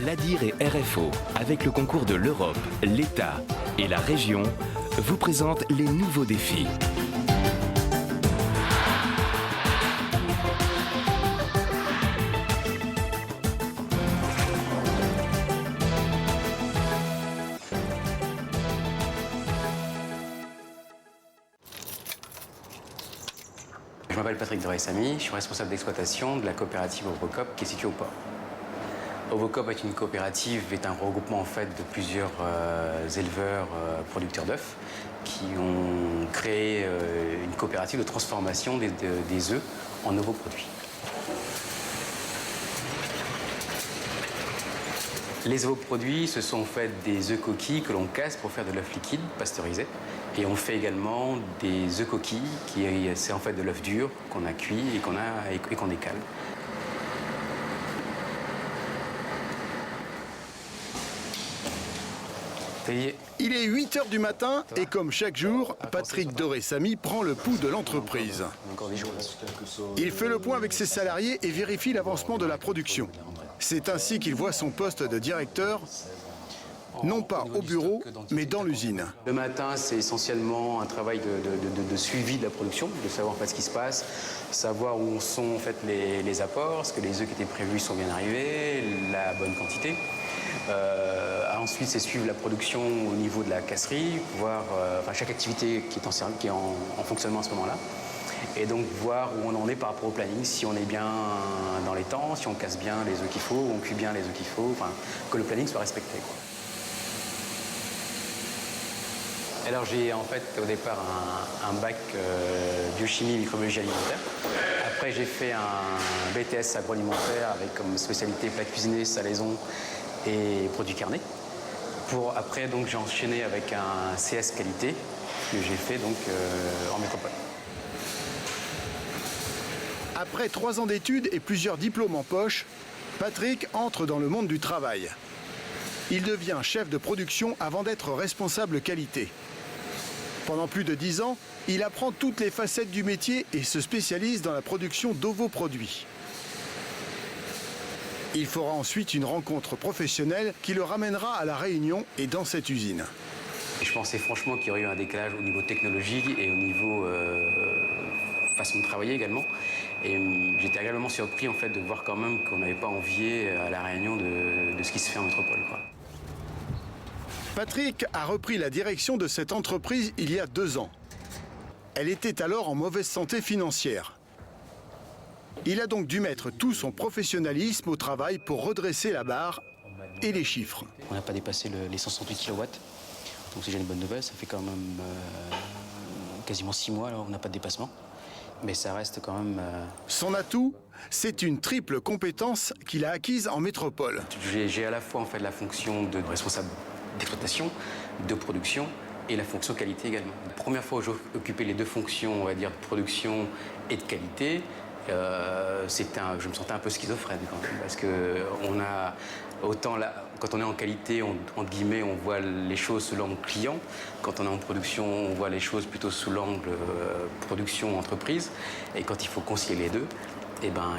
l'ADIR et RFO, avec le concours de l'Europe, l'État et la région, vous présentent les nouveaux défis. Je m'appelle Patrick Doré-Samy, je suis responsable d'exploitation de la coopérative Ovocop qui est située au port. Ovocop est une coopérative, est un regroupement en fait de plusieurs éleveurs producteurs d'œufs qui ont créé une coopérative de transformation des œufs en nouveaux produits. Les ovoproduits, ce sont en fait des œufs coquilles que l'on casse pour faire de l'œuf liquide pasteurisé. Et on fait également des œufs coquilles, c'est en fait de l'œuf dur qu'on a cuit et qu'on écale. Il est 8 h du matin et comme chaque jour, Patrick Doré-Samy prend le pouls de l'entreprise. Il fait le point avec ses salariés et vérifie l'avancement de la production. C'est ainsi qu'il voit son poste de directeur, non pas au bureau, mais dans l'usine. Le matin, c'est essentiellement un travail de suivi de la production, de savoir en fait ce qui se passe, savoir où sont en fait les apports, est-ce que les œufs qui étaient prévus sont bien arrivés, la bonne quantité. Ensuite, c'est suivre la production au niveau de la casserie, voir chaque activité qui est en fonctionnement à ce moment-là. Et donc voir où on en est par rapport au planning, si on est bien dans les temps, si on casse bien les œufs qu'il faut, on cuit bien les œufs qu'il faut, que le planning soit respecté, quoi. Alors j'ai en fait au départ un bac biochimie microbiologie alimentaire. Après j'ai fait un BTS agroalimentaire avec comme spécialité plat cuisiné, salaison et produits carnés. Après donc j'ai enchaîné avec un CS qualité que j'ai fait donc en métropole. Après 3 ans d'études et plusieurs diplômes en poche, Patrick entre dans le monde du travail. Il devient chef de production avant d'être responsable qualité. Pendant plus de 10 ans, il apprend toutes les facettes du métier et se spécialise dans la production d'ovoproduits. Il fera ensuite une rencontre professionnelle qui le ramènera à La Réunion et dans cette usine. Je pensais franchement qu'il y aurait eu un décalage au niveau technologique et au niveau façon de travailler également. Et j'étais agréablement surpris en fait de voir quand même qu'on n'avait pas envié à La Réunion de ce qui se fait en métropole, quoi. Patrick a repris la direction de cette entreprise il y a 2 ans. Elle était alors en mauvaise santé financière. Il a donc dû mettre tout son professionnalisme au travail pour redresser la barre et les chiffres. On n'a pas dépassé les 168 kW, donc c'est déjà une bonne nouvelle. Ça fait quand même quasiment 6 mois, alors on n'a pas de dépassement. Mais ça reste quand même... Son atout, c'est une triple compétence qu'il a acquise en métropole. J'ai à la fois en fait la fonction de responsable d'exploitation, de production et la fonction qualité également. La première fois où j'ai occupé les 2 fonctions, on va dire, de production et de qualité, je me sentais un peu schizophrène quand même, parce que quand on est en qualité, entre guillemets, on voit les choses sous l'angle client. Quand on est en production, on voit les choses plutôt sous l'angle production-entreprise. Et quand il faut concilier les deux,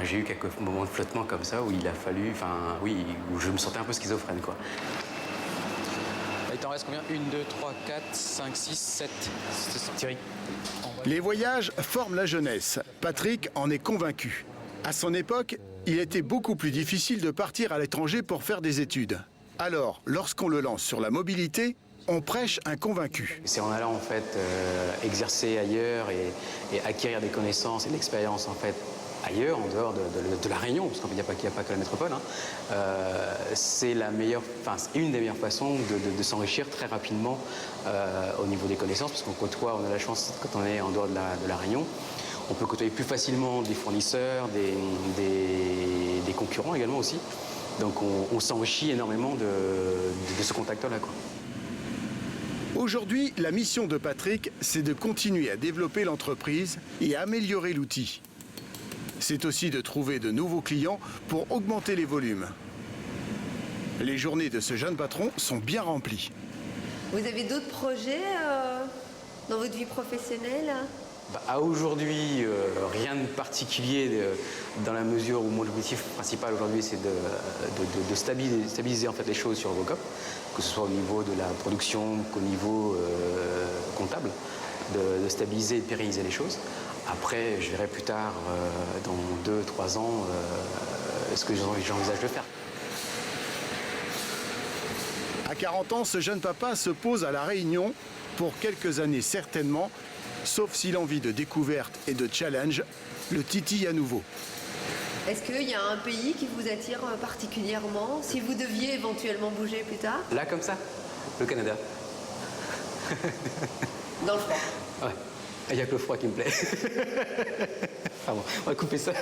j'ai eu quelques moments de flottement comme ça où il a fallu, où je me sentais un peu schizophrène, quoi. Il t'en reste combien? 1, 2, 3, 4, 5, 6, 7. Thierry. Les voyages forment la jeunesse. Patrick en est convaincu. À son époque, il était beaucoup plus difficile de partir à l'étranger pour faire des études. Alors, lorsqu'on le lance sur la mobilité, on prêche un convaincu. C'est en allant en fait exercer ailleurs et acquérir des connaissances et de l'expérience en fait ailleurs, en dehors de La Réunion, parce qu'il n'y a pas que la métropole, c'est une des meilleures façons de s'enrichir très rapidement au niveau des connaissances, parce qu'on côtoie, on a la chance, quand on est en dehors de la Réunion, on peut côtoyer plus facilement des fournisseurs, des concurrents également aussi. Donc on s'enrichit énormément de ce contact-là, quoi. Aujourd'hui, la mission de Patrick, c'est de continuer à développer l'entreprise et à améliorer l'outil. C'est aussi de trouver de nouveaux clients pour augmenter les volumes. Les journées de ce jeune patron sont bien remplies. Vous avez d'autres projets dans votre vie professionnelle? À aujourd'hui, rien de particulier dans la mesure où mon objectif principal aujourd'hui c'est de stabiliser en fait les choses sur Robocop, que ce soit au niveau de la production qu'au niveau comptable, de stabiliser et de pérenniser les choses. Après, je verrai plus tard, dans 2-3 ans, ce que j'envisage de faire. À 40 ans, ce jeune papa se pose à La Réunion pour quelques années certainement, sauf si l'envie de découverte et de challenge le titille à nouveau. Est-ce qu'il y a un pays qui vous attire particulièrement, si vous deviez éventuellement bouger plus tard? Là, comme ça, le Canada. Dans le froid. Ouais, il n'y a que le froid qui me plaît. Pardon, on va couper ça.